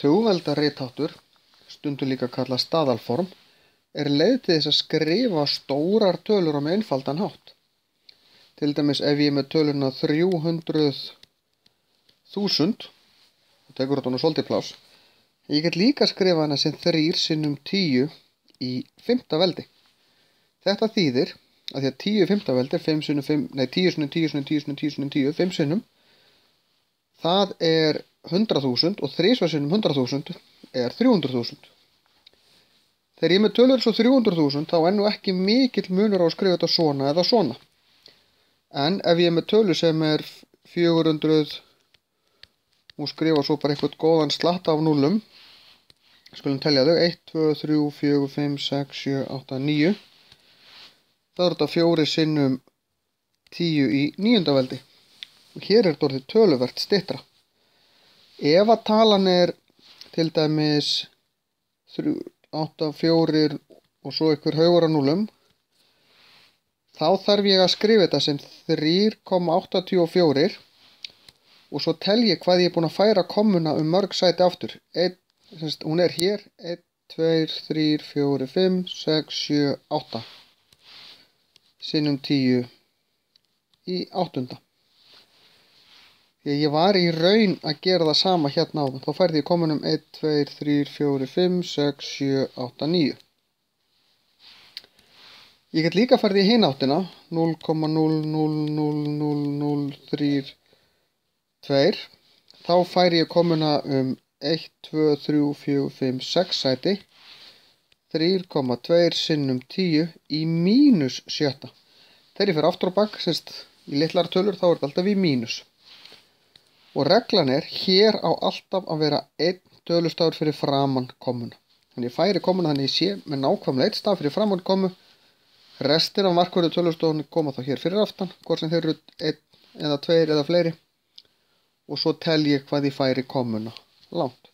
Tugveldaritháttur, stundum líka kallað staðalform, er leið til þess að skrifa stórar tölur á með einfaldan hátt. Til dæmis ef ég er með töluna 300.000, og tekur þetta nú svolítið pláss, ég get líka skrifað hana sem 3 sinnum 10 í 5. veldi. Þetta þýðir að því að 10 í 5. veldi er 10 sinnum 5 sinnum, það er 100.000 og 3 sinnum 100.000 er 300.000. Þegar ég er með tölur svo 300.000 þá er nú ekki mikill munur á að skrifa þetta svona eða svona. En ef ég er með tölur sem er 400 og skrifa svo bara eitthvað góðan slatt af núlum, skulum telja þau, 1, 2, 3, 4, 5, 6, 7, 8, 9. Það er þetta 4 sinnum 10 í 9. veldi. Og hér er þetta orðið töluvert styttra. Ef að talan er til dæmis 3, 8, 4 og svo einhver haugur af núlum, þá þarf ég að skrifa þetta sem 3,84 og svo tel ég hvað ég er búinn að færa kommuna mörg sæti aftur. Hún er hér 1, 2, 3, 4, 5, 6, 7, 8 sinnum 10 í 8. Því ég var í raun að gera það sama hérna áðan. Þá færði ég kommunum 1, 2, 3, 4, 5, 6, 7, 8, 9. Ég get líka færði í hina áttina 0,000003 2. Þá færi ég kommuna 1, 2, 3, 4, 5, 6 sæti. 3,2 sinnum 10 í mínus 7. Þegar ég fer aftur á bak, í litlar tölur, þá er þetta alltaf í mínus. Og reglan er, hér á alltaf að vera 1 tölustafur fyrir framan kommuna. Þannig ég færi kommuna þannig ég sé með nákvæmlega 1 staf fyrir framan kommu. Restin af markverðu tölustafurinn koma þá hér fyrir aftan, hvort sem þeir eru 1 eða 2 eða fleiri. Og svo tel ég hvað ég færi kommuna langt.